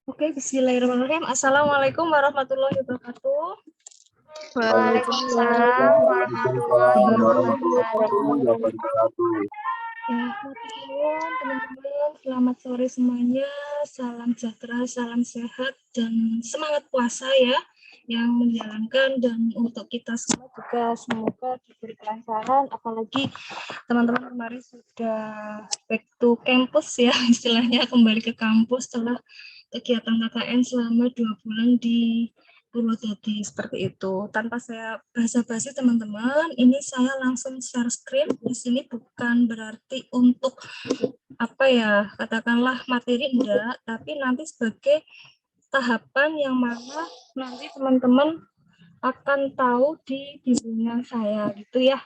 Oke, bismillahirrahmanirrahim. Assalamualaikum warahmatullahi wabarakatuh. Waalaikumsalam warahmatullahi wabarakatuh. Ya, teman-teman, selamat sore semuanya. Salam sejahtera, salam sehat, dan semangat puasa ya yang menjalankan, dan untuk kita semua juga semoga diberi kelancaran, apalagi teman-teman kemarin sudah back to campus ya, istilahnya kembali ke kampus setelah kegiatan KKN selama 2 bulan di Purwodadi, seperti itu. Tanpa saya basa-basi teman-teman, ini saya langsung share screen. Di sini bukan berarti untuk apa ya, katakanlah materi enggak, tapi nanti sebagai tahapan yang mana nanti teman-teman akan tahu di bimbingan saya gitu ya.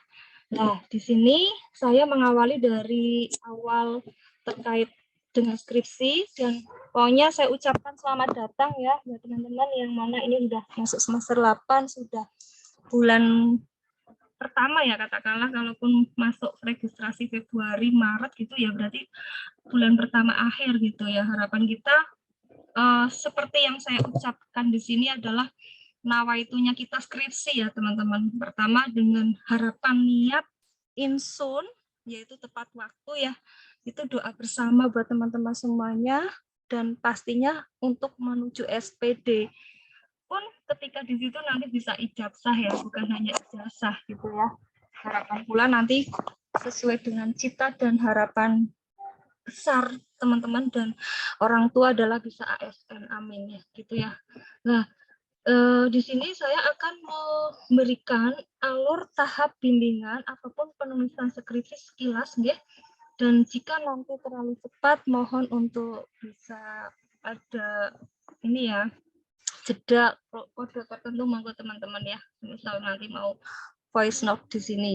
Nah, di sini saya mengawali dari awal terkait dengan skripsi, dan pokoknya saya ucapkan selamat datang ya buat teman-teman yang mana ini udah masuk semester 8, sudah bulan pertama ya, katakanlah kalaupun masuk registrasi Februari Maret gitu ya, berarti bulan pertama akhir gitu ya. Harapan kita seperti yang saya ucapkan di sini adalah nawaitunya kita skripsi ya teman-teman. Pertama dengan harapan niat insun, yaitu tepat waktu ya, itu doa bersama buat teman-teman semuanya, dan pastinya untuk menuju SPD pun ketika di situ nanti bisa ijazah ya, bukan hanya ijazah gitu ya. Harapan pula nanti sesuai dengan cita dan harapan besar teman-teman dan orang tua adalah bisa ASN, amin ya gitu ya. Nah, di sini saya akan memberikan alur tahap bimbingan ataupun penulisan skripsi sekilas ya. Dan jika nanti terlalu cepat, mohon untuk bisa ada ini ya, jeda kode tertentu monggo teman-teman ya. Misal nanti mau voice note di sini.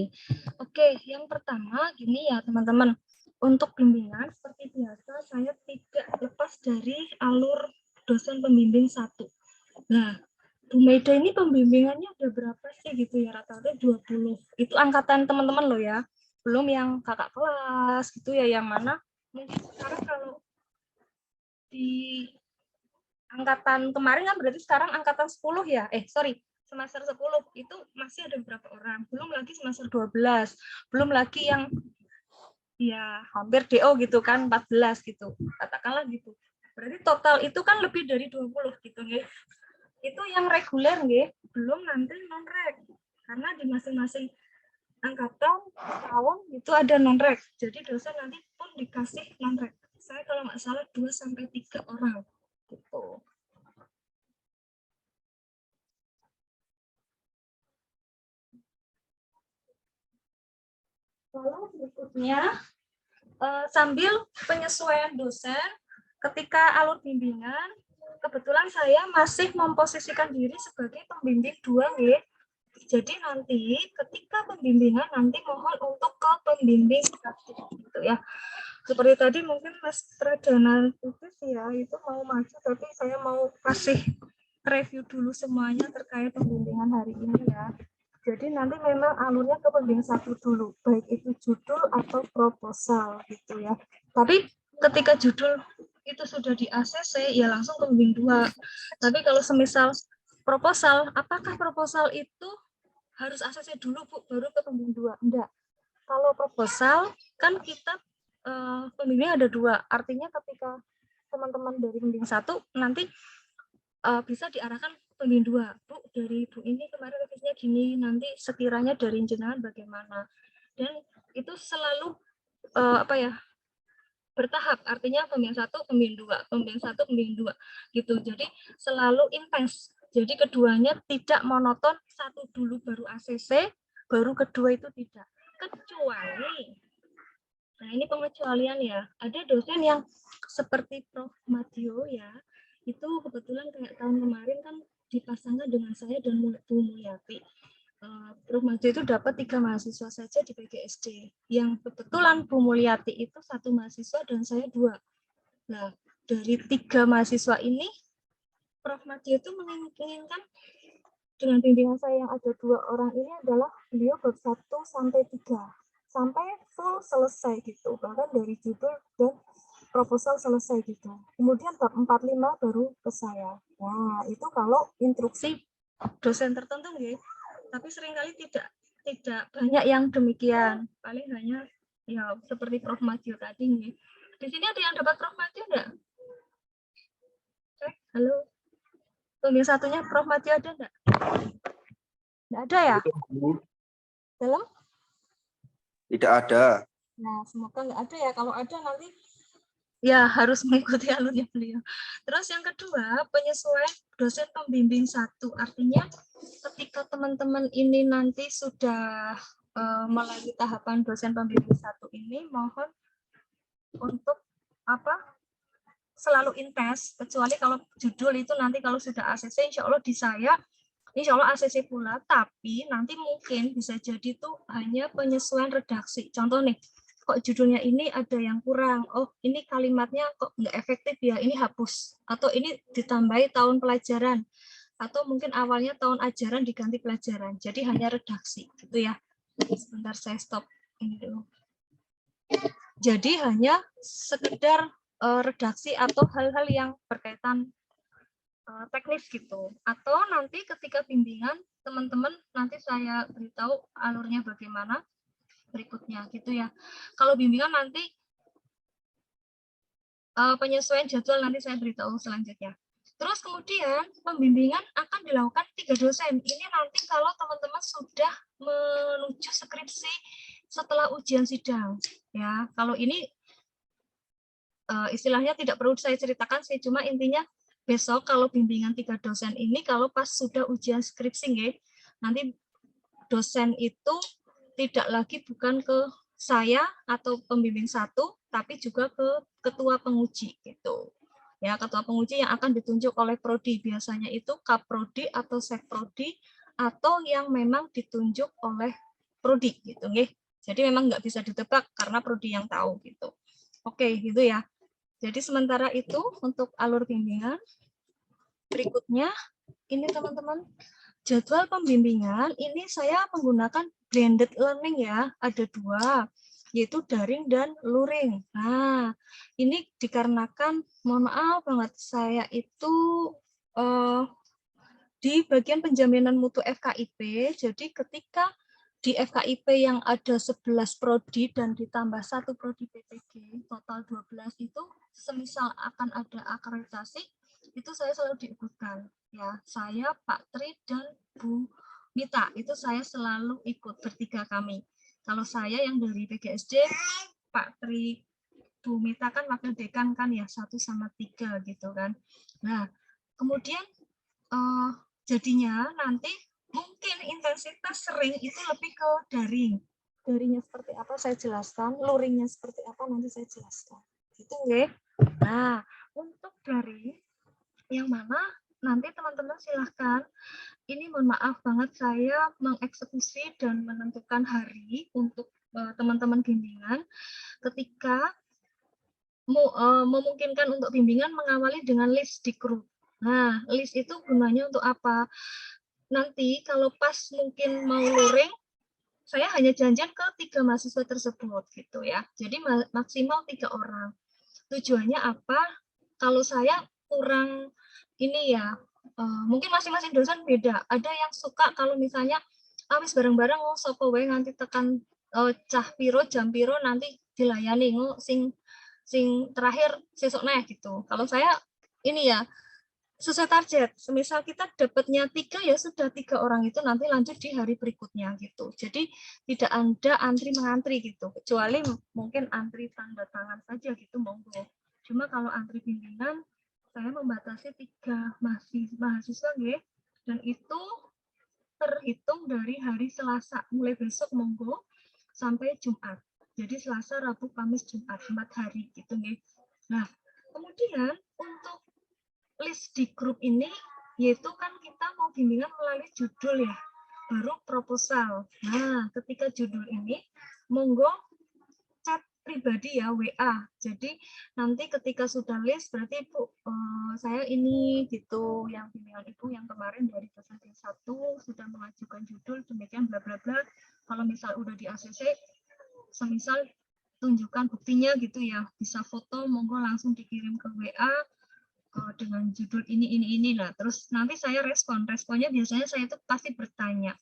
Oke, yang pertama gini ya teman-teman. Untuk bimbingan seperti biasa saya tidak lepas dari alur dosen pembimbing 1. Nah, Bu Meda ini pembimbingannya ada berapa sih gitu ya, rata-rata 20. Itu angkatan teman-teman loh ya. Belum yang kakak kelas gitu ya, yang mana mungkin sekarang kalau di angkatan kemarin kan berarti sekarang angkatan 10 ya. Semester 10 itu masih ada beberapa orang. Belum lagi semester 12. Belum lagi yang ya hampir DO gitu kan, 14 gitu. Katakanlah gitu. Berarti total itu kan lebih dari 20 gitu ya. Itu yang reguler nggih, belum nanti non-reg. Karena di masing-masing angkatan tahun itu ada non-reg. Jadi dosen nanti pun dikasih non-reg. Saya kalau nggak salah 2 sampai 3 orang gitu. Lalu berikutnya sambil penyesuaian dosen ketika alur bimbingan, kebetulan saya masih memposisikan diri sebagai pembimbing 2 ya. Jadi nanti ketika pembimbingan nanti mohon untuk ke pembimbing 1 gitu ya. Seperti tadi mungkin Mas Pradana itu mau maju, tapi saya mau kasih review dulu semuanya terkait pembimbingan hari ini ya. Jadi nanti memang alurnya ke pembimbing 1 dulu, baik itu judul atau proposal gitu ya. Tapi ketika judul itu sudah di ACC ya langsung ke pembimbing 2. Tapi kalau semisal proposal, apakah proposal itu harus ACC dulu Bu baru ke pembimbing 2? Enggak. Kalau proposal kan kita pembimbing ada 2. Artinya ketika teman-teman dari pembimbing 1 nanti bisa diarahkan pembimbing 2. Bu, dari Bu ini kemarin revisinya gini, nanti sekiranya dari jenengan bagaimana. Dan itu selalu bertahap, artinya pembimbing 1, pembimbing 2, pembimbing 1, pembimbing 2 gitu. Jadi selalu intens. Jadi keduanya tidak monoton, satu dulu baru ACC, baru kedua itu tidak. Kecuali, nah ini pengecualian ya, ada dosen yang seperti Prof. Madio ya, itu kebetulan kayak tahun kemarin kan dipasangkan dengan saya dan Bu Mulyati. Prof. Madio itu dapat 3 mahasiswa saja di PGSD. Yang kebetulan Bu Mulyati itu 1 mahasiswa dan saya 2. Nah, dari 3 mahasiswa ini, Prof. Madio itu menginginkan dengan bimbingan saya yang ada 2 orang ini adalah beliau bab 1 sampai 3. Sampai full selesai gitu. Bahkan dari judul dan proposal selesai gitu. Kemudian bab 45 baru ke saya. Nah, itu kalau instruksi dosen tertentu nggih. Tapi seringkali tidak banyak yang demikian. Paling hanya ya seperti Prof. Madio tadi nggih. Di sini ada yang dapat Prof. Madio enggak? Halo. Yang satunya Prof. Madio ada enggak? Enggak ada ya? Dalam? Tidak ada. Nah, semoga enggak ada ya. Kalau ada nanti ya harus mengikuti alurnya beliau. Terus yang kedua, penyesuaian dosen pembimbing 1. Artinya ketika teman-teman ini nanti sudah melalui tahapan dosen pembimbing 1 ini, mohon untuk selalu intens, kecuali kalau judul itu nanti kalau sudah ACC, insya Allah di saya, insya Allah ACC pula, tapi nanti mungkin bisa jadi tuh hanya penyesuaian redaksi. Contoh nih, kok judulnya ini ada yang kurang, oh ini kalimatnya kok nggak efektif ya, ini hapus, atau ini ditambahi tahun pelajaran, atau mungkin awalnya tahun ajaran diganti pelajaran, jadi hanya redaksi, gitu ya. Sebentar saya stop ini dulu. Jadi hanya sekedar redaksi atau hal-hal yang berkaitan teknis gitu. Atau nanti ketika bimbingan, teman-teman nanti saya beritahu alurnya bagaimana berikutnya gitu ya. Kalau bimbingan nanti penyesuaian jadwal nanti saya beritahu selanjutnya. Terus kemudian pembimbingan akan dilakukan 3 dosen. Ini nanti kalau teman-teman sudah menuju skripsi setelah ujian sidang. Ya, kalau ini istilahnya tidak perlu saya ceritakan sih, cuma intinya besok kalau bimbingan 3 dosen ini kalau pas sudah ujian skripsi nanti dosen itu tidak lagi bukan ke saya atau pembimbing 1, tapi juga ke ketua penguji gitu. Ya, ketua penguji yang akan ditunjuk oleh prodi, biasanya itu kaprodi atau sekprodi atau yang memang ditunjuk oleh prodi gitu nggih. Jadi memang nggak bisa ditebak karena prodi yang tahu gitu. Oke, gitu ya. Jadi sementara itu untuk alur bimbingan. Berikutnya, ini teman-teman, jadwal pembimbingan ini saya menggunakan blended learning ya, ada 2, yaitu daring dan luring. Nah, ini dikarenakan, mohon maaf banget, saya itu di bagian penjaminan mutu FKIP, jadi ketika di FKIP yang ada 11 prodi dan ditambah 1 prodi PTG, total 12 itu, semisal akan ada akreditasi, itu saya selalu diikutkan. Ya, saya, Pak Tri, dan Bu Mita, itu saya selalu ikut, bertiga kami. Kalau saya yang dari PGSD, Pak Tri, Bu Mita kan wakil dekan kan ya, 1 sama 3 gitu kan. Nah, kemudian jadinya nanti mungkin intensitas sering itu lebih ke daring. Daringnya seperti apa saya jelaskan, luringnya seperti apa nanti saya jelaskan. Gitu nggih. Nah, untuk daring yang mana nanti teman-teman silahkan. Ini mohon maaf banget saya mengeksekusi dan menentukan hari untuk teman-teman bimbingan ketika memungkinkan untuk bimbingan mengawali dengan list di grup. Nah, list itu gunanya untuk apa? Nanti kalau pas mungkin mau luring, saya hanya janjian ke 3 mahasiswa tersebut gitu ya. Jadi maksimal 3 orang. Tujuannya apa? Kalau saya kurang ini ya, mungkin masing-masing dosen beda. Ada yang suka kalau misalnya awis bareng-bareng sopo wae nanti tekan cah piro jam piro nanti dilayani sing terakhir sesok neh gitu. Kalau saya ini ya sesuai target. Semisal kita dapatnya 3 ya sudah 3 orang itu nanti lanjut di hari berikutnya gitu. Jadi tidak ada antri mengantri gitu. Kecuali mungkin antri tanda tangan saja gitu monggo. Cuma kalau antri bimbingan saya membatasi 3 mahasiswa nggih. Dan itu terhitung dari hari Selasa. Mulai besok monggo sampai Jumat. Jadi Selasa, Rabu, Kamis, Jumat 4 hari gitu nggih. Nah, kemudian untuk list di grup ini yaitu kan kita mau bimbingan melalui judul ya, baru proposal. Nah, ketika judul ini monggo chat pribadi ya, WA. Jadi nanti ketika sudah list berarti Ibu saya ini gitu, yang bimbingan Ibu yang kemarin dari dosen 1 sudah mengajukan judul demikian bla bla bla. Kalau misal udah di ACC semisal tunjukkan buktinya gitu ya, bisa foto monggo langsung dikirim ke WA dengan judul ini. Nah, terus nanti saya responnya biasanya saya itu pasti bertanya,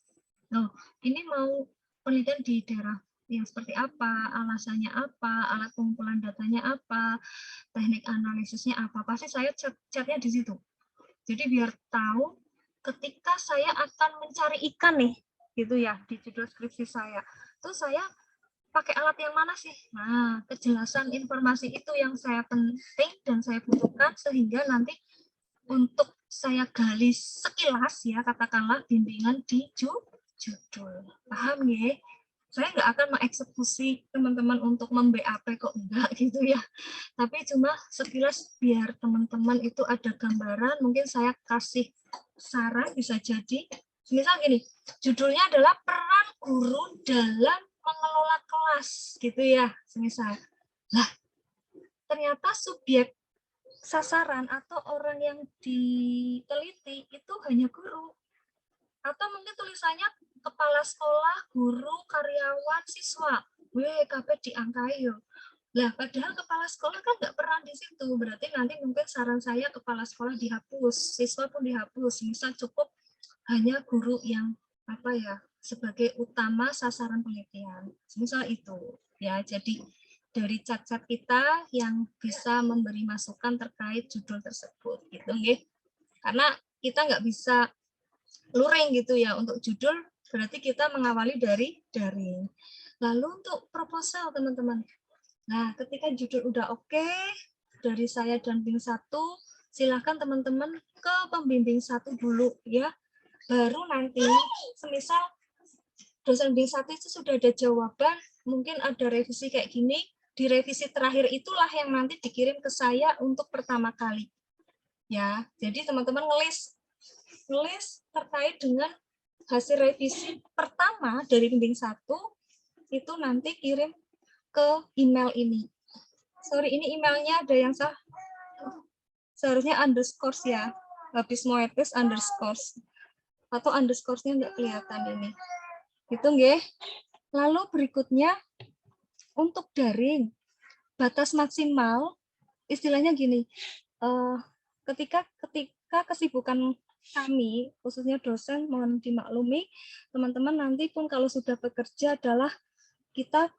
loh ini mau penelitian di daerah yang seperti apa, alasannya apa, alat pengumpulan datanya apa, teknik analisisnya apa, pasti saya chatnya di situ. Jadi biar tahu ketika saya akan mencari ikan nih, gitu ya, di judul skripsi saya, terus saya pakai alat yang mana sih? Nah, kejelasan informasi itu yang saya penting dan saya butuhkan sehingga nanti untuk saya gali sekilas ya, katakanlah bimbingan di judul. Paham ya? Saya nggak akan mengeksekusi teman-teman untuk mem-BAP kok enggak gitu ya. Tapi cuma sekilas biar teman-teman itu ada gambaran, mungkin saya kasih saran bisa jadi. Misal gini, judulnya adalah peran guru dalam mengelola kelas gitu ya, misal. Nah, ternyata subjek sasaran atau orang yang diteliti itu hanya guru. Atau mungkin tulisannya kepala sekolah, guru, karyawan, siswa. KP diangkai yo. Lah, padahal kepala sekolah kan nggak pernah di situ. Berarti nanti mungkin saran saya kepala sekolah dihapus, siswa pun dihapus. Misal cukup hanya guru yang apa ya sebagai utama sasaran penelitian. Misal itu ya. Jadi dari cat-cat kita yang bisa memberi masukan terkait judul tersebut, gitu nggih. Karena kita nggak bisa luring gitu ya untuk judul, berarti kita mengawali dari daring. Lalu untuk proposal teman-teman. Nah, ketika judul udah oke, dari saya dan Bing 1, silakan teman-teman ke pembimbing 1 dulu ya. Baru nanti, semisal dosen Bing 1 itu sudah ada jawaban, mungkin ada revisi kayak gini, di revisi terakhir itulah yang nanti dikirim ke saya untuk pertama kali. Ya, jadi teman-teman ngelis terkait dengan hasil revisi pertama dari pembimbing 1 itu nanti kirim ke email ini. Sorry, ini emailnya ada yang salah. Seharusnya underscore ya. Habis moetes underscore. Atau underscore-nya nggak kelihatan ini. Gitu nggih. Lalu berikutnya untuk daring. Batas maksimal istilahnya gini. Ketika kesibukan kami, khususnya dosen, mohon dimaklumi, teman-teman nanti pun kalau sudah bekerja adalah kita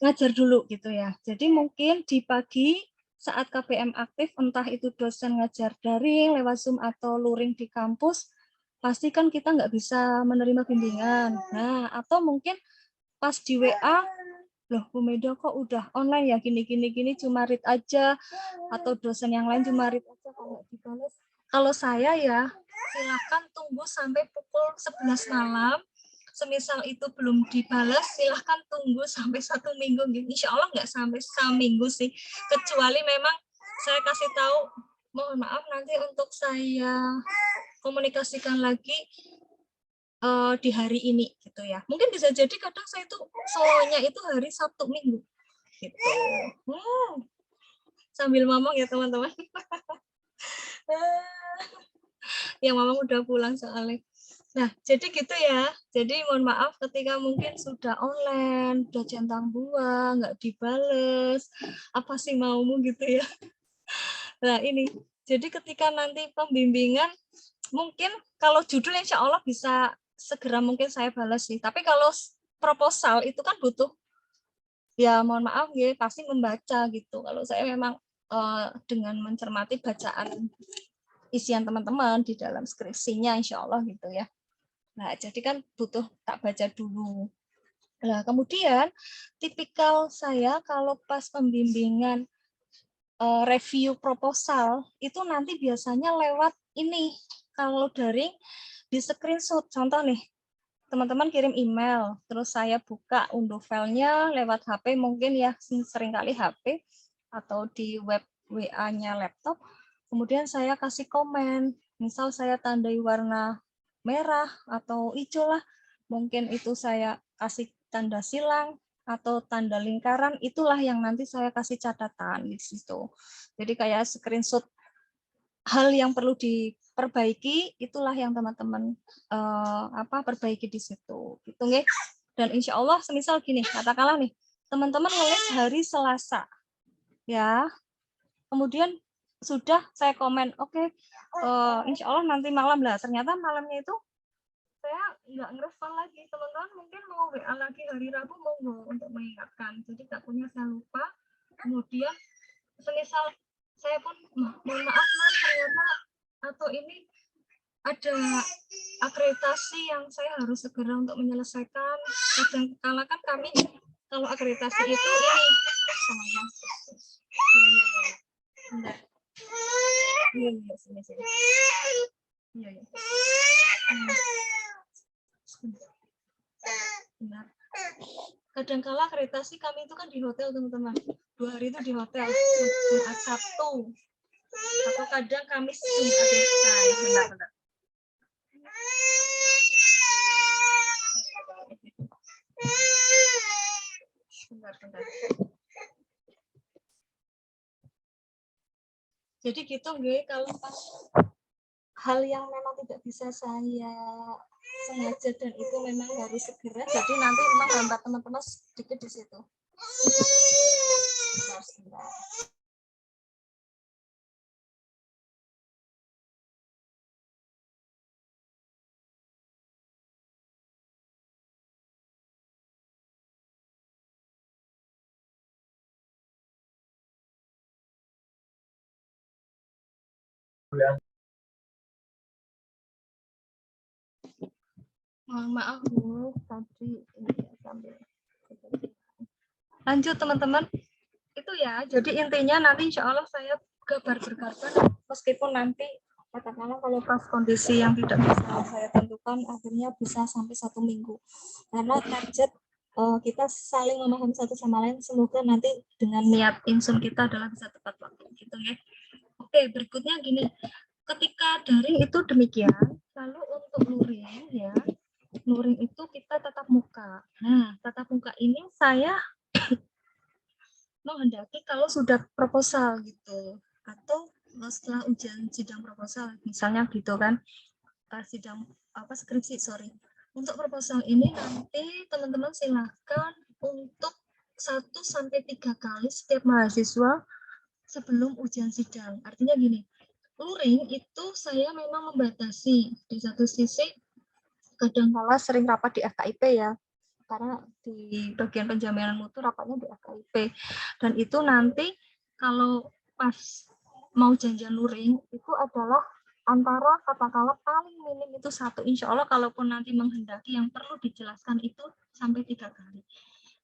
ngajar dulu gitu ya. Jadi mungkin di pagi saat KBM aktif, entah itu dosen ngajar daring, lewat Zoom atau luring di kampus, pasti kan kita nggak bisa menerima bimbingan. Nah, atau mungkin pas di WA, loh Bu Meda kok udah online ya gini cuma read aja, atau dosen yang lain cuma read aja kalau nggak dibalas. Kalau saya ya, silakan tunggu sampai pukul 11 malam. Semisal itu belum dibalas, silahkan tunggu sampai 1 minggu. Insya Allah nggak sampai 1 minggu sih. Kecuali memang saya kasih tahu, mohon maaf nanti untuk saya komunikasikan lagi di hari ini gitu ya. Mungkin bisa jadi kadang saya itu solonya itu hari Sabtu Minggu gitu. Sambil ngomong ya teman-teman. Yang mama udah pulang soalnya. Nah, jadi gitu ya. Jadi mohon maaf ketika mungkin sudah online, udah centang buah, nggak dibales, apa sih maumu gitu ya. Nah ini, jadi ketika nanti pembimbingan, mungkin kalau judul insya Allah bisa segera mungkin saya balas sih. Tapi kalau proposal itu kan butuh, ya mohon maaf ya, pasti membaca gitu. Kalau saya memang dengan mencermati bacaan isian teman-teman di dalam skripsinya insya Allah gitu ya. Nah, jadi kan butuh tak baca dulu. Nah, kemudian tipikal saya kalau pas pembimbingan review proposal itu nanti biasanya lewat ini. Kalau daring di screenshot, contoh nih, teman-teman kirim email, terus saya buka unduh filenya lewat HP mungkin ya, seringkali HP atau di web WA-nya laptop. Kemudian saya kasih komen, misal saya tandai warna merah atau hijau lah, mungkin itu saya kasih tanda silang atau tanda lingkaran, itulah yang nanti saya kasih catatan di situ. Jadi kayak screenshot hal yang perlu diperbaiki, itulah yang teman-teman perbaiki di situ, gitu nggih. Dan insya Allah semisal gini, katakanlah nih, teman-teman nulis hari Selasa, ya. Kemudian sudah saya komen, oke, insya Allah nanti malam lah. Ternyata malamnya itu saya nggak ngerespon lagi. Teman-teman mungkin mau WA lagi hari Rabu, monggo untuk mengingatkan. Jadi takutnya saya lupa. Kemudian semisal saya pun mohon maaf mas, ternyata atau ini ada akreditasi yang saya harus segera untuk menyelesaikan. Kadang-kala kan kami kalau akreditasi itu ini semuanya. Bentar. Iya, sini. Iya. Benar. Kadang-kala akreditasi kami itu kan di hotel, teman-teman. 2 hari itu di hotel, Jumat Sabtu. Atau kadang Kamis Jumat selesai. Benar. Bentar. Jadi gitu nggih, kalau pas hal yang memang tidak bisa saya sengaja dan itu memang harus segera, jadi nanti memang gambar teman-teman sedikit di situ. Sebentar. Maaf Bu, tadi ini ya, sambil lanjut teman-teman. Itu ya, jadi intinya nanti insya Allah saya berkabar meskipun nanti katakanlah kalau pas kondisi yang tidak bisa saya tentukan akhirnya bisa sampai 1 minggu, karena target kita saling memahami satu sama lain, semoga nanti dengan niat insun kita adalah bisa tepat waktu gitu ya. Oke, berikutnya gini, ketika daring itu demikian, lalu untuk luring ya, luring itu kita tatap muka. Nah, tatap muka ini saya menghendaki kalau sudah proposal gitu, atau setelah ujian sidang proposal misalnya gitu kan, sidang skripsi, untuk proposal ini nanti teman-teman silakan untuk 1-3 kali setiap mahasiswa sebelum ujian sidang. Artinya gini, luring itu saya memang membatasi. Di satu sisi kadang-kala sering rapat di FKIP ya, karena di bagian penjaminan mutu rapatnya di FKIP, dan itu nanti kalau pas mau janjian luring itu adalah antara katakanlah paling minim itu 1, insya Allah kalaupun nanti menghendaki yang perlu dijelaskan itu sampai 3 kali.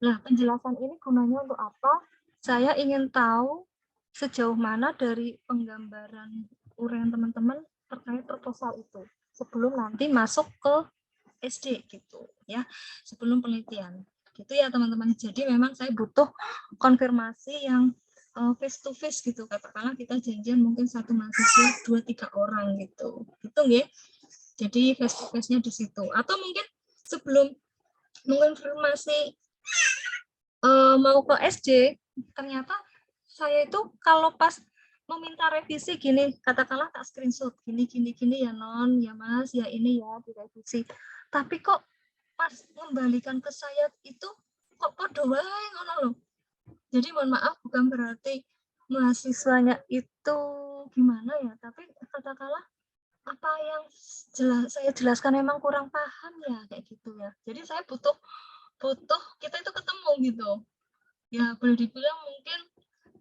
Nah, penjelasan ini gunanya untuk apa? Saya ingin tahu sejauh mana dari penggambaran uraian teman-teman terkait proposal itu sebelum nanti masuk ke SD gitu ya, sebelum penelitian gitu ya teman-teman. Jadi memang saya butuh konfirmasi yang face to face gitu, katakanlah kita janjian mungkin satu mahasiswa 2-3 orang gitu ya. Jadi face to face-nya di situ, atau mungkin sebelum mengonfirmasi mau ke SD, ternyata saya itu kalau pas meminta revisi gini, katakanlah tak screenshot gini ya non, ya mas, ya ini ya direvisi. Tapi kok pas mengembalikan ke saya itu kok podo wae ngono loh. Jadi mohon maaf, bukan berarti mahasiswanya itu gimana ya, tapi katakanlah apa yang saya jelaskan memang kurang paham ya kayak gitu ya. Jadi saya butuh kita itu ketemu gitu. Ya boleh dibilang mungkin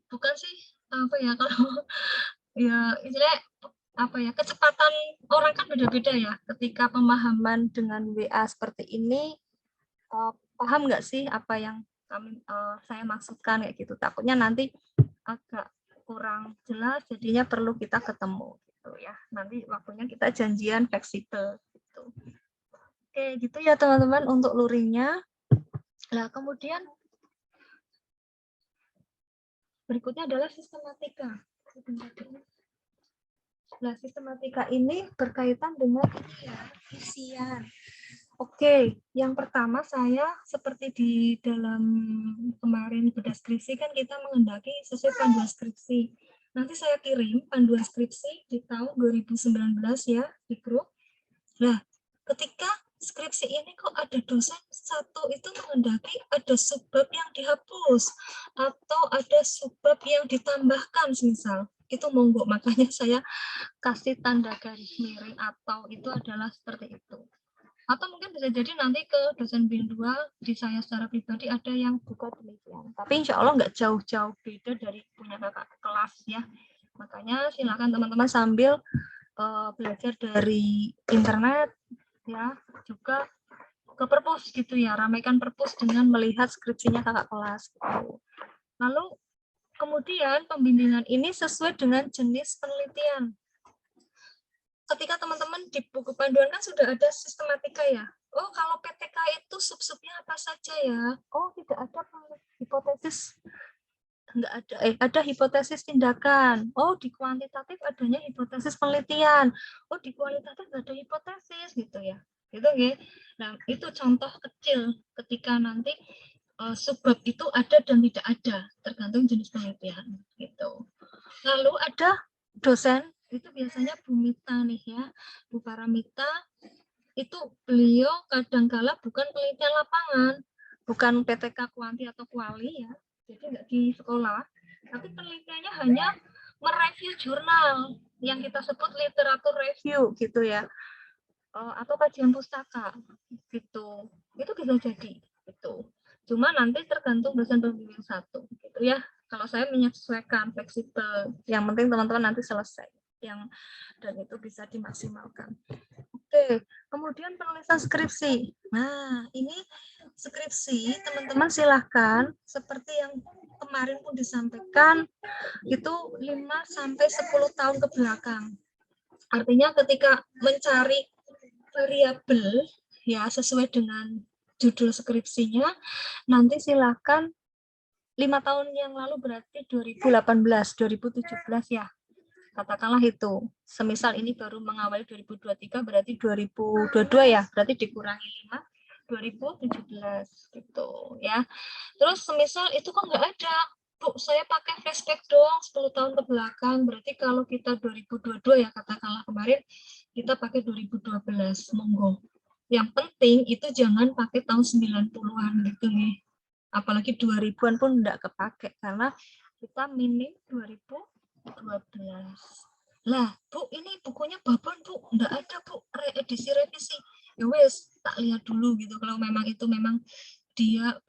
bukan sih apa ya, kalau ya istilahnya apa ya, kecepatan orang kan beda-beda ya. Ketika pemahaman dengan WA seperti ini, paham nggak sih apa yang saya maksudkan kayak gitu. Takutnya nanti agak kurang jelas, jadinya perlu kita ketemu gitu ya. Nanti waktunya kita janjian fleksibel gitu. Oke, gitu ya teman-teman untuk luringnya. Nah, kemudian berikutnya adalah sistematika. Nah, sistematika ini berkaitan dengan isian. Oke, yang pertama saya seperti di dalam kemarin bedah skripsi kan kita menghendaki sesuai panduan skripsi. Nanti saya kirim panduan skripsi di tahun 2019 ya di grup. Nah, ketika skripsi ini kok ada dosen satu itu menghendaki ada subbab yang dihapus atau ada subbab yang ditambahkan misal. Itu monggo, makanya saya kasih tanda garis miring atau itu adalah seperti itu. Atau mungkin bisa jadi nanti ke dosen B2 di saya secara pribadi ada yang buka demikian. Tapi insya Allah nggak jauh-jauh beda dari punya kakak kelas ya. Makanya silakan teman-teman sambil belajar dari internet ya, juga ke perpus gitu ya, ramaikan perpus dengan melihat skripsinya kakak kelas gitu. Lalu kemudian pembimbingan ini sesuai dengan jenis penelitian. Ketika teman-teman di buku panduan kan sudah ada sistematika ya. Oh, kalau PTK itu sub-subnya apa saja ya? Oh, tidak ada hipotesis. Enggak ada. Ada hipotesis tindakan. Oh, di kuantitatif adanya hipotesis penelitian. Oh, di kualitatif ada hipotesis gitu ya. Gitu ya. Nah, itu contoh kecil ketika nanti subbab itu ada dan tidak ada, tergantung jenis penelitian gitu. Lalu ada dosen itu biasanya Bu Mita nih ya, Bu Paramita, itu beliau kadangkala bukan penelitian lapangan, bukan PTK kuanti atau kuali ya, jadi nggak di sekolah, tapi penelitiannya hanya mereview jurnal yang kita sebut literatur review gitu ya, atau kajian pustaka gitu, itu bisa jadi gitu. Cuma nanti tergantung dosen pembimbing satu gitu ya. Kalau saya menyesuaikan fleksibel, yang penting teman-teman nanti selesai yang dan itu bisa dimaksimalkan. Oke, kemudian penulisan skripsi. Nah, ini skripsi teman-teman silahkan seperti yang kemarin pun disampaikan itu 5 sampai 10 tahun ke belakang. Artinya ketika mencari variabel ya sesuai dengan judul skripsinya, nanti silahkan 5 tahun yang lalu berarti 2018, 2017 ya. Katakanlah itu. Semisal ini baru mengawali 2023 berarti 2022 ya, berarti dikurangi 5 2017 gitu ya. Terus semisal itu kok nggak ada, Bu, saya pakai flashback doang 10 tahun ke belakang, berarti kalau kita 2022 ya katakanlah kemarin kita pakai 2012, monggo. Yang penting itu jangan pakai tahun 90-an gitu nih. Apalagi 2000-an pun enggak kepake karena kita minim 2012. Lah, Bu, ini bukunya Babon, Bu. Enggak ada, Bu, edisi revisi. Ya wes, tak lihat dulu gitu. Kalau memang itu memang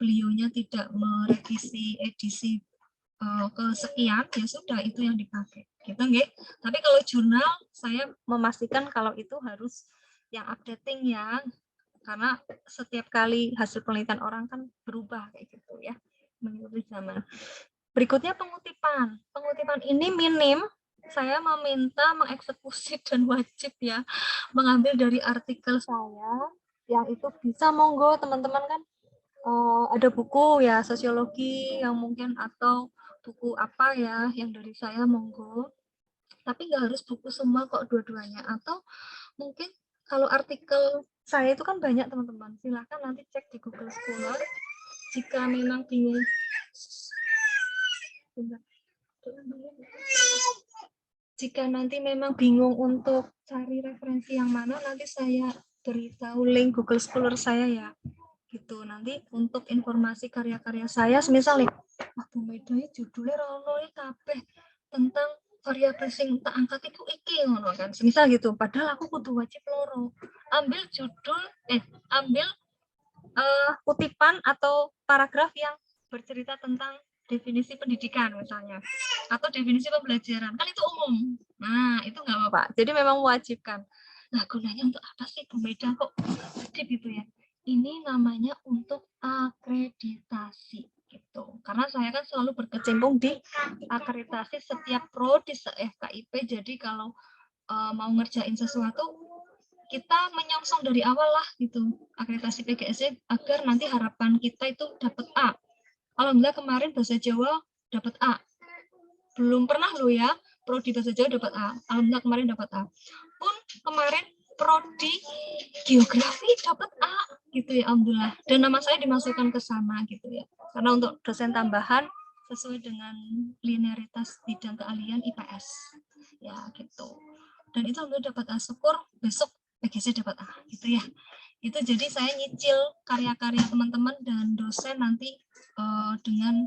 beliaunya tidak merevisi edisi kesekian, ya sudah itu yang dipakai. Gitu nggih. Tapi kalau jurnal saya memastikan kalau itu harus yang updating ya, karena setiap kali hasil penelitian orang kan berubah kayak gitu ya, mengikuti zaman. Berikutnya pengutipan. Pengutipan ini minim, saya meminta mengeksekusi dan wajib ya mengambil dari artikel saya, yang itu bisa monggo teman-teman kan ada buku ya sosiologi yang mungkin atau buku apa ya yang dari saya monggo. Tapi nggak harus buku semua kok dua-duanya, atau mungkin kalau artikel saya itu kan banyak teman-teman, silahkan nanti cek di Google Scholar jika memang bingung. Jika nanti memang bingung untuk cari referensi yang mana, nanti saya beritahu link Google Scholar saya ya. Gitu. Nanti untuk informasi karya-karya saya, semisal nih, Bu Meda judulnya rono kabeh tentang variabel sing tak angkat itu iki ngono kan. Semisal gitu. Padahal aku kudu wajib loro. Ambil judul ambil kutipan atau paragraf yang bercerita tentang definisi pendidikan misalnya, atau definisi pembelajaran, kan itu umum. Nah, itu nggak apa-apa. Jadi memang mewajibkan. Nah, gunanya untuk apa sih Bu Meda kok wajib gitu ya? Ini namanya untuk akreditasi gitu. Karena saya kan selalu berkecimpung di akreditasi setiap prodi FKIP. Jadi kalau mau ngerjain sesuatu, kita menyongsong dari awal lah gitu akreditasi PGSE agar nanti harapan kita itu dapat A. Alhamdulillah kemarin bahasa Jawa dapat A. Belum pernah loh ya prodi bahasa Jawa dapat A. Alhamdulillah kemarin dapat A. Pun kemarin prodi geografi dapat A gitu ya, alhamdulillah. Dan nama saya dimasukkan ke sana gitu ya. Karena untuk dosen tambahan sesuai dengan linearitas bidang keahlian IPS. Ya gitu. Dan itu alhamdulillah dapat A, syukur besok PGC dapat A gitu ya. Itu jadi saya nyicil karya-karya teman-teman dan dosen nanti dengan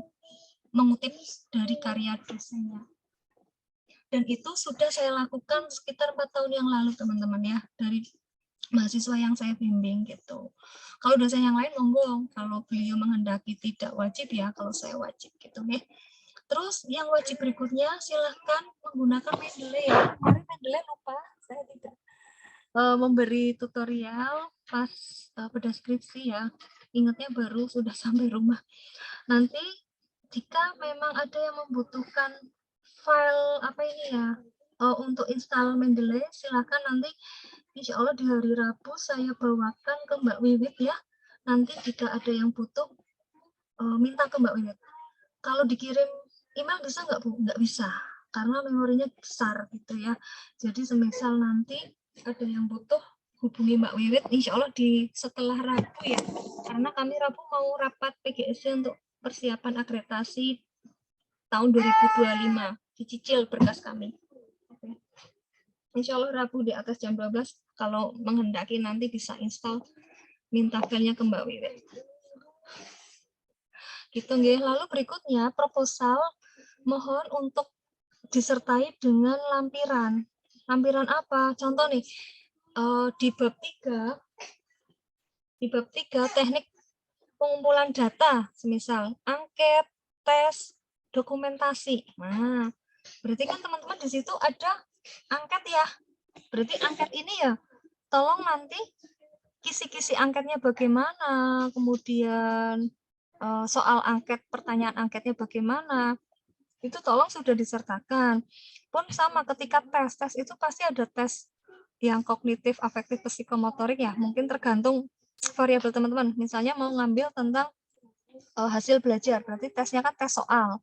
mengutip dari karya dosennya. Dan itu sudah saya lakukan sekitar 4 tahun yang lalu teman-teman ya, dari mahasiswa yang saya bimbing gitu. Kalau dosen yang lain monggo, kalau beliau menghendaki tidak wajib ya, kalau saya wajib gitu ya. Terus yang wajib berikutnya silahkan menggunakan Mendeley ya. Kemarin Mendeley lupa, saya tidak memberi tutorial pas pada skripsi ya. Ingatnya baru sudah sampai rumah. Nanti jika memang ada yang membutuhkan file apa ini ya untuk install Mendeley, silakan nanti insya Allah di hari Rabu saya bawakan ke Mbak Wiwit ya. Nanti jika ada yang butuh minta ke Mbak Wiwit. Kalau dikirim email bisa nggak Bu? Nggak bisa, karena memorinya besar gitu ya. Jadi semisal nanti ada yang butuh, hubungi Mbak Wiwit insya Allah di setelah Rabu ya. Karena kami Rabu mau rapat PGSD untuk persiapan akreditasi tahun 2025. Dicicil berkas kami. Oke. Insya Allah Rabu di atas jam 12, kalau menghendaki nanti bisa install, minta filenya ke Mbak Wiwit. Gitu nggih. Lalu berikutnya proposal mohon untuk disertai dengan lampiran. Lampiran apa? Contoh nih, di bab 3 teknik pengumpulan data, semisal angket, tes, dokumentasi. Nah, berarti kan teman-teman di situ ada angket ya. Berarti angket ini ya, tolong nanti kisi-kisi angketnya bagaimana, kemudian soal angket, pertanyaan angketnya bagaimana, itu tolong sudah disertakan. Pun sama ketika tes itu pasti ada tes yang kognitif, afektif, psikomotorik ya, mungkin tergantung variabel teman-teman. Misalnya mau ngambil tentang hasil belajar, berarti tesnya kan tes soal.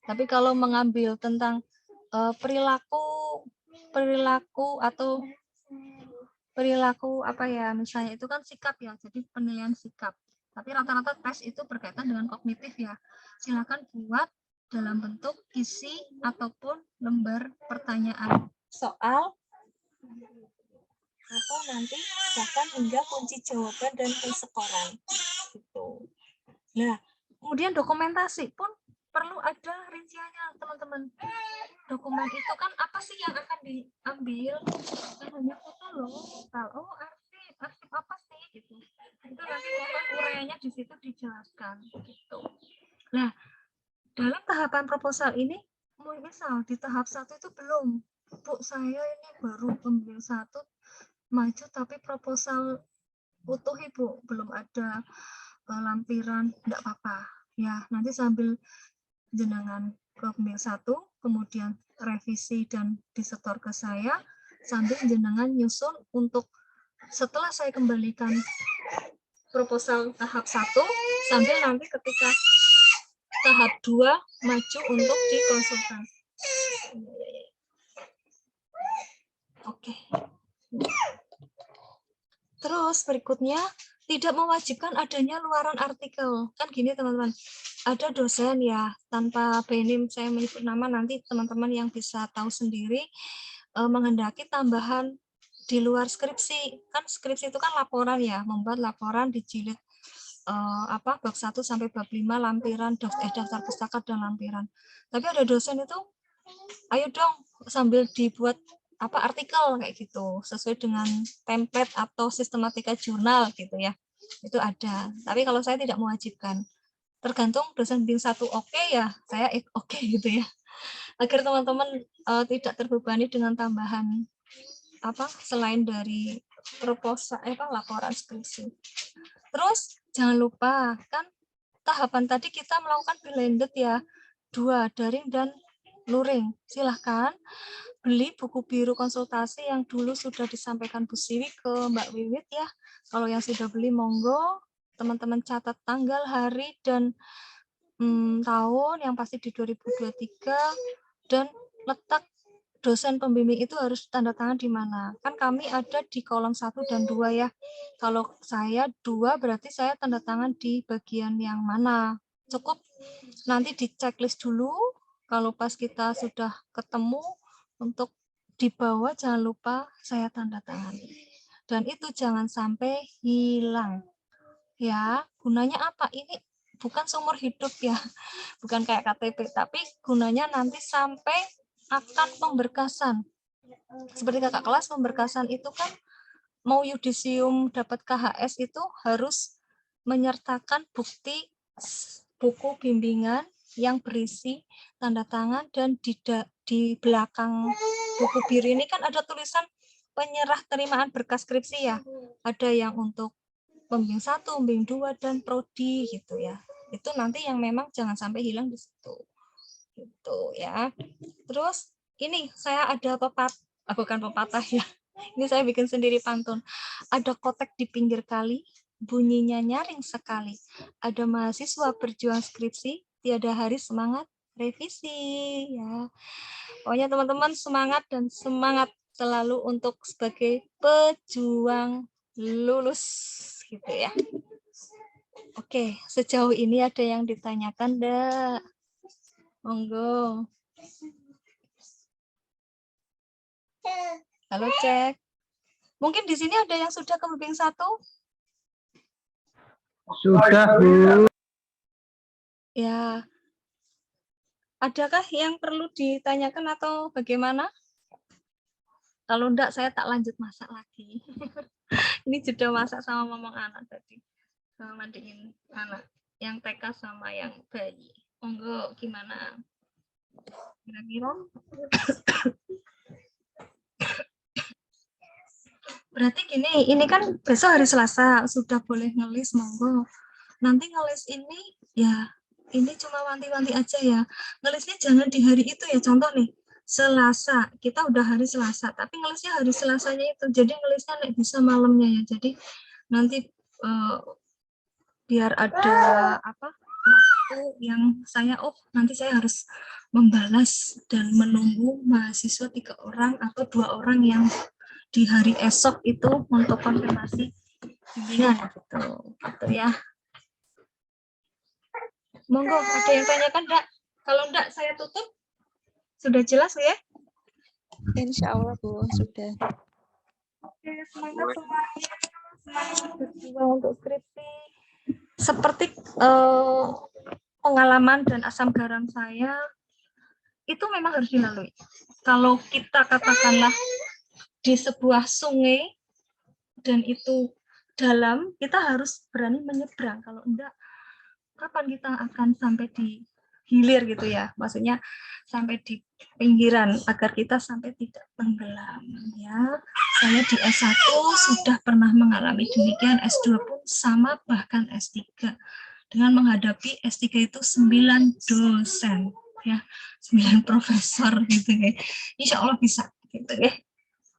Tapi kalau mengambil tentang perilaku atau perilaku apa ya, misalnya itu kan sikap ya, jadi penilaian sikap. Tapi rata-rata tes itu berkaitan dengan kognitif ya. Silakan buat dalam bentuk isi ataupun lembar pertanyaan soal atau nanti bahkan hingga kunci jawaban dan pensekoran gitu. Nah, kemudian dokumentasi pun perlu ada rinciannya teman-teman. Dokumen itu kan apa sih yang akan diambil? Kan hanya foto loh. Kalau arsip apa sih gitu. Itu nanti mohon uraiannya di situ dijelaskan gitu. Nah, dalam tahapan proposal ini, misal di tahap 1 itu belum, Bu, saya ini baru pembimbing 1 maju tapi proposal utuh Ibu, belum ada lampiran, enggak apa-apa. Ya, nanti sambil jenengan ke pembimbing 1, kemudian revisi dan disetor ke saya, sambil jenengan nyusun untuk setelah saya kembalikan proposal tahap 1, sambil nanti ketika tahap 2 maju untuk dikonsultasi. Oke. Terus berikutnya tidak mewajibkan adanya luaran artikel. Kan gini teman-teman, ada dosen ya, tanpa benim saya menyebut nama, nanti teman-teman yang bisa tahu sendiri, menghendaki tambahan di luar skripsi. Kan skripsi itu kan laporan ya, membuat laporan di jilid bab 1 sampai bab 5 lampiran, daftar pustaka dan lampiran. Tapi ada dosen itu, ayo dong sambil dibuat artikel kayak gitu sesuai dengan template atau sistematika jurnal gitu ya, itu ada. Tapi kalau saya tidak mewajibkan, tergantung dosen bimbing 1 oke ya, saya oke gitu ya, agar teman-teman tidak terbebani dengan tambahan selain dari proposal laporan skripsi. Terus jangan lupa kan tahapan tadi kita melakukan blended ya, 2 daring dan luring. Silahkan beli buku biru konsultasi yang dulu sudah disampaikan Bu Siwi ke Mbak Wiwit ya. Kalau yang sudah beli monggo, teman-teman catat tanggal, hari, dan tahun yang pasti di 2023, dan letak dosen pembimbing itu harus tanda tangan di mana. Kan kami ada di kolom 1 dan 2 ya. Kalau saya 2 berarti saya tanda tangan di bagian yang mana. Cukup nanti di checklist dulu, kalau pas kita sudah ketemu untuk di bawah jangan lupa saya tanda tangan. dan itu jangan sampai hilang. Ya, gunanya apa? Ini bukan seumur hidup ya, bukan kayak KTP, tapi gunanya nanti sampai akan pemberkasan. Seperti kakak kelas, pemberkasan itu kan mau yudisium dapat KHS itu harus menyertakan bukti buku bimbingan yang berisi tanda tangan, dan di belakang buku biru ini kan ada tulisan penyerah terimaan berkas skripsi ya. Ada yang untuk pembimbing 1, pembimbing 2, dan prodi gitu ya. Itu nanti yang memang jangan sampai hilang di situ. Gitu ya. Terus ini saya ada bukan pepatah ya. Ini saya bikin sendiri pantun. Ada kotek di pinggir kali, bunyinya nyaring sekali. Ada mahasiswa berjuang skripsi, tiada hari semangat revisi ya. Pokoknya teman-teman semangat dan semangat selalu untuk sebagai pejuang lulus gitu ya. Oke, sejauh ini ada yang ditanyakan enggak? Monggo. Halo, cek. Mungkin di sini ada yang sudah ke pembimbing 1? Sudah, Bu. Ya. Adakah yang perlu ditanyakan atau bagaimana? Kalau enggak, saya tak lanjut masak lagi. Ini jeda masak sama ngomong anak tadi. Sama mandiin anak. Yang TK sama yang bayi. Monggo, gimana? Kira-kira? Berarti gini, ini kan besok hari Selasa, sudah boleh ngelis, monggo. Nanti ngelis ini, ya ini cuma wanti-wanti aja ya. Ngelisnya jangan di hari itu ya, contoh nih, Selasa, kita udah hari Selasa, tapi ngelisnya hari Selasanya itu, jadi ngelisnya nek bisa malamnya ya. Jadi nanti biar ada apa waktu yang saya, nanti saya harus membalas dan menunggu mahasiswa 3 orang atau 2 orang yang di hari esok itu untuk konfirmasi bimbingan gitu ya. Monggo, ada yang tanyakan enggak? Kalau enggak saya tutup. Sudah jelas ya? Insya Allah, Bu, sudah. Oke, semangat semuanya. Semangat berjuang untuk skripsi. Seperti pengalaman dan asam garam saya, itu memang harus dilalui. Kalau kita katakanlah di sebuah sungai dan itu dalam, kita harus berani menyeberang. Kalau enggak, kapan kita akan sampai di hilir gitu ya, maksudnya sampai di pinggiran agar kita sampai tidak tenggelam ya. Saya di S1 sudah pernah mengalami demikian, S2 pun sama, bahkan S3 dengan menghadapi S3 itu 9 dosen ya, 9 profesor gitu ya. Insya Allah bisa gitu ya.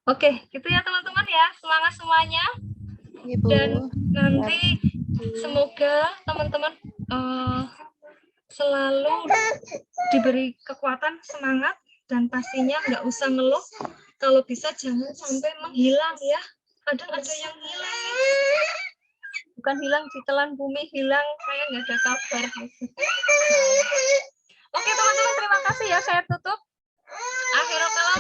Oke, gitu ya teman-teman ya, semangat semuanya. Iya, Bu. Dan nanti semoga teman-teman selalu diberi kekuatan, semangat, dan pastinya nggak usah ngeluh. Kalau bisa jangan sampai menghilang ya. Kadang ada yang hilang, bukan hilang ditelan bumi, hilang kayak nggak ada kabar. Oke teman-teman, terima kasih ya, saya tutup. Akhirul kalam.